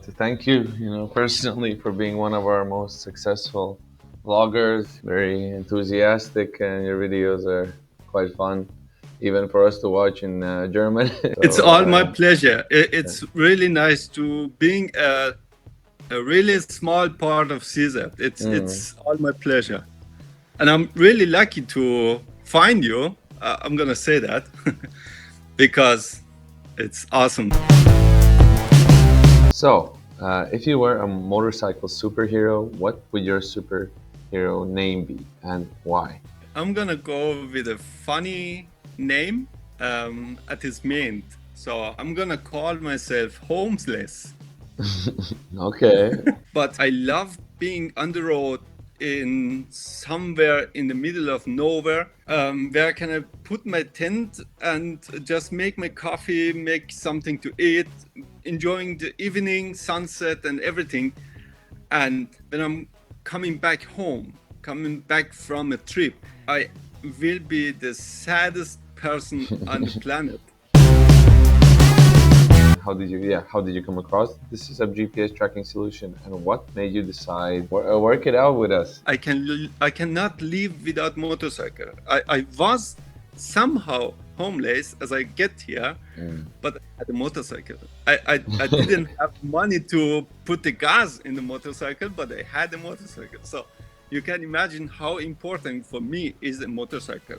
to thank you, personally for being one of our most successful vloggers. Very enthusiastic, and your videos are quite fun, even for us to watch in German. It's So, all my pleasure. It's really nice to being a really small part of SIZZAPPer. It's all my pleasure, and I'm really lucky to find you. I'm gonna say that because it's awesome. if you were a motorcycle superhero, what would your superhero name be and why? I'm gonna go with a funny name at his main. So I'm gonna call myself Homeless. Okay. But I love being on the road in somewhere in the middle of nowhere, where can I put my tent and just make my coffee, make something to eat, enjoying the evening, sunset and everything. And when I'm coming back home, coming back from a trip, I will be the saddest person on the planet. How did you come across this is a GPS tracking solution, and what made you decide work it out with us? I cannot live without motorcycle. I was somehow homeless as I get here, but I had a motorcycle. I didn't have money to put the gas in the motorcycle, but I had a motorcycle. So you can imagine how important for me is a motorcycle.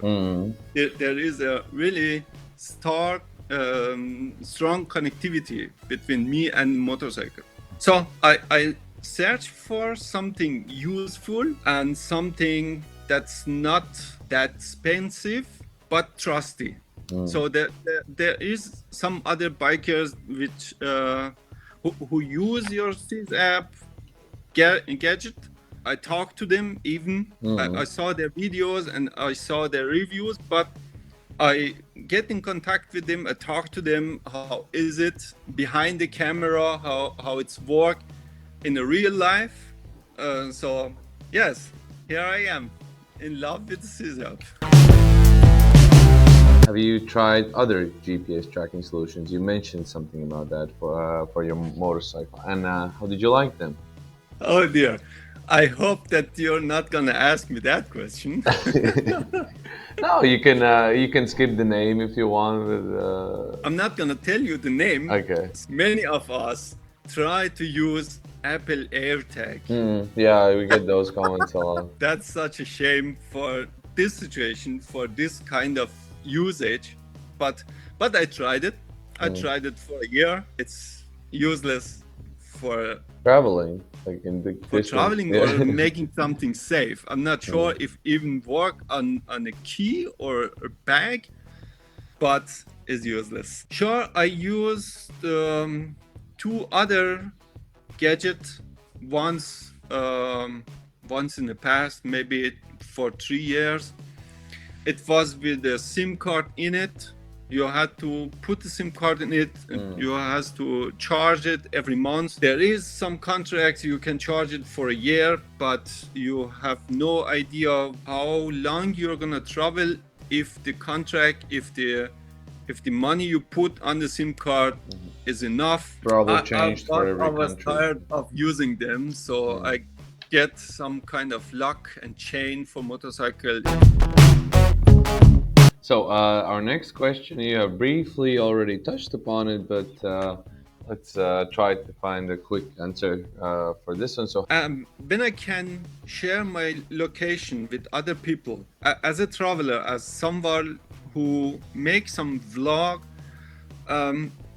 There is a really strong connectivity between me and motorcycle. So I search for something useful and something that's not that expensive but trusty. So there is some other bikers which who use your SIZZAPPer gadget. I talked to them even. I saw their videos and I saw their reviews, but I get in contact with them. I talk to them. How is it behind the camera? How it's work in a real life? So yes, here I am in love with SIZZAPPer. Have you tried other GPS tracking solutions? You mentioned something about that for your motorcycle, and how did you like them? Oh dear. I hope that you're not gonna ask me that question. No, you can skip the name if you want. I'm not gonna tell you the name. Okay. Many of us try to use Apple AirTag. Yeah, we get those comments a lot. That's such a shame for this situation, for this kind of usage. But I tried it. I tried it for a year. It's useless for Traveling, like in big distance. traveling Yeah. or making something safe. I'm not sure if even work on a key or a bag, but it's useless. Sure, I used two other gadgets once in the past, maybe for 3 years. It was with a SIM card in it. You had to put the SIM card in it. You have to charge it every month. There is some contracts you can charge it for a year, but you have no idea how long you're gonna travel if the contract, if the money you put on the SIM card is enough. Probably changed for every I was country. tired of using them, so I get some kind of lock and chain for motorcycle. So our next question, you have briefly already touched upon it, but let's try to find a quick answer for this one. So When I can share my location with other people, as a traveler, as someone who makes some vlog,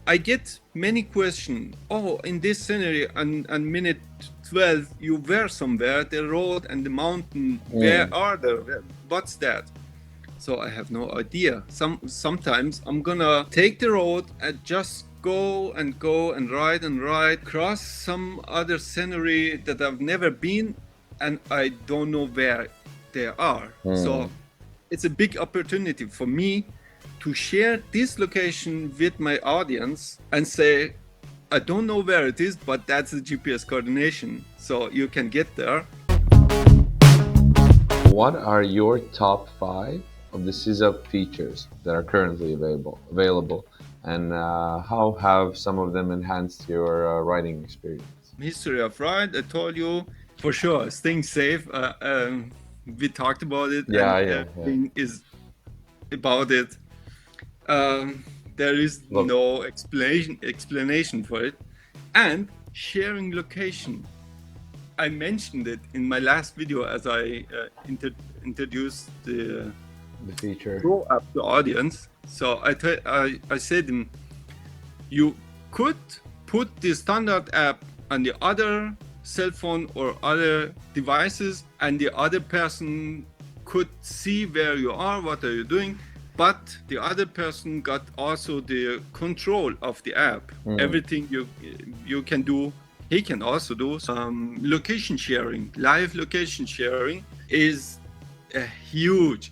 I get many questions. Oh, in this scenery, on minute 12, you were somewhere, the road and the mountain, where are they? What's that? So I have no idea. Sometimes I'm gonna take the road and just go and ride, cross some other scenery that I've never been, and I don't know where they are. So it's a big opportunity for me to share this location with my audience and say, I don't know where it is, but that's the GPS coordination, so you can get there. what are your top 5 of the SIZZAPPer features that are currently available, and how have some of them enhanced your writing experience? History of ride, I told you for sure. Staying safe. We talked about it, Yeah, and yeah, yeah. everything is about it. There is Look, no explanation for it, and sharing location. I mentioned it in my last video as I introduced the the feature. grow up the audience. So I said you could put the standard app on the other cell phone or other devices, and the other person could see where you are, what are you doing, but the other person got also the control of the app. Everything you can do, he can also do. Location sharing, live location sharing is a huge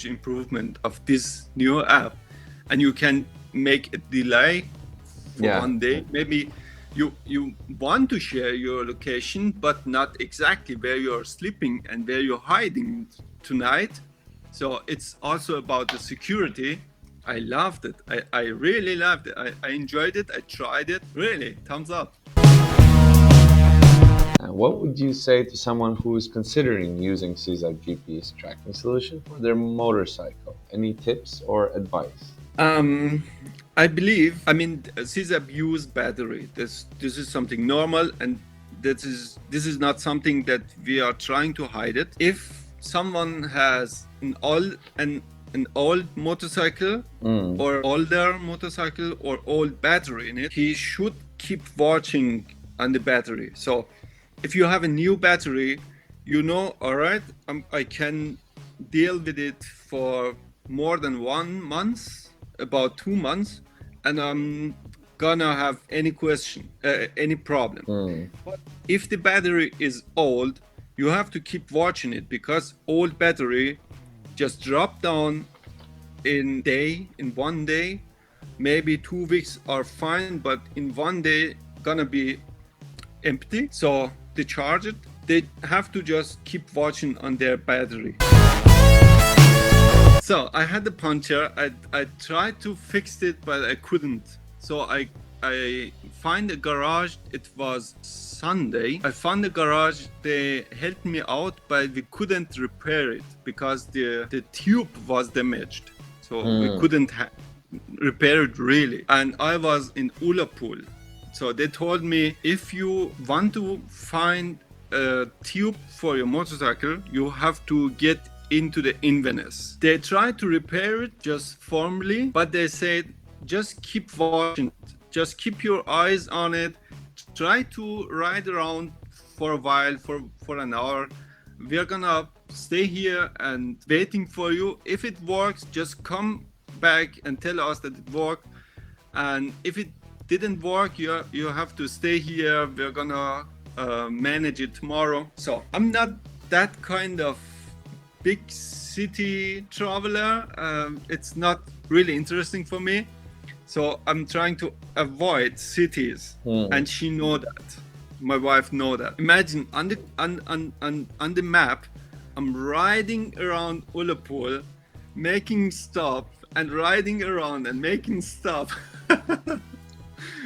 improvement of this new app, and you can make a delay for Yeah. 1 day. Maybe you want to share your location, but not exactly where you're sleeping and where you're hiding tonight. So it's also about the security. I loved it. I really loved it. I enjoyed it. I tried it. Really, thumbs up. What would you say to someone who is considering using SIZZAPP GPS tracking solution for their motorcycle? Any tips or advice? I believe, SIZZAPP use battery. This is something normal, and this is not something that we are trying to hide it. If someone has an old motorcycle or older motorcycle or old battery in it, he should keep watching on the battery. So if you have a new battery, you know, all right, I can deal with it for more than 1 month, about 2 months, and I'm gonna have any question, any problem. But if the battery is old, you have to keep watching it, because old battery just drop down in 1 day. Maybe 2 weeks are fine, but in 1 day gonna be empty. So to charge it, they have to just keep watching on their battery. So I had the puncture. I tried to fix it, but I couldn't. So I find a garage. It was Sunday. I found the garage. They helped me out, but we couldn't repair it because the tube was damaged. So we couldn't repair it really. And I was in Ullapool. So they told me, if you want to find a tube for your motorcycle, you have to get into the Inverness. They tried to repair it just formally, but they said, just keep watching it. Just keep your eyes on it. Try to ride around for a while, for an hour. We're gonna stay here and waiting for you. If it works, just come back and tell us that it worked. And if it didn't work, you have to stay here. We're gonna manage it tomorrow. So I'm not that kind of big city traveler. It's not really interesting for me. So I'm trying to avoid cities, and she know that. My wife know that. Imagine on the map, I'm riding around Ullapool, making stop and riding around and making stop.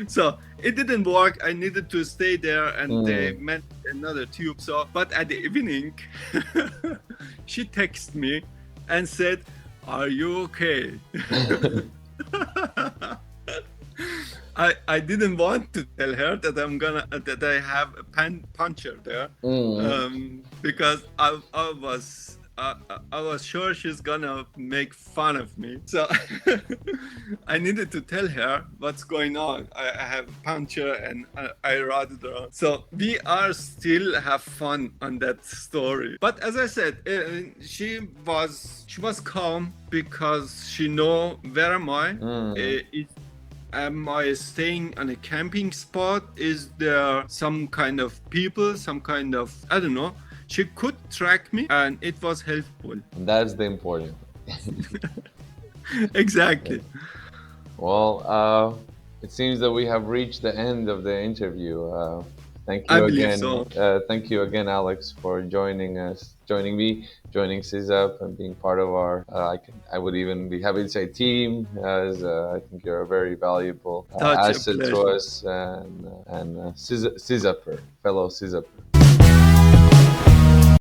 So it didn't work. I needed to stay there, and they met another tube. So, but at the evening, she texted me and said, "Are you okay?" I didn't want to tell her that I have a puncture there, because I was sure she's gonna make fun of me. So I needed to tell her what's going on. I have a puncture and I rode it around. So we are still have fun on that story. But as I said, she was calm, because she know where am I. Am I staying on a camping spot? Is there some kind of people, some kind of, I don't know. She could track me, and it was helpful. That's the important. Exactly. Well, it seems that we have reached the end of the interview. Thank I you believe again. so. Thank you again, Alex, for joining us, joining me, joining SIZZAP, and being part of our. I would even be happy to say team, as I think you're a very valuable Such a asset to pleasure. us, and SIZZAPPer, fellow SIZZAPPer.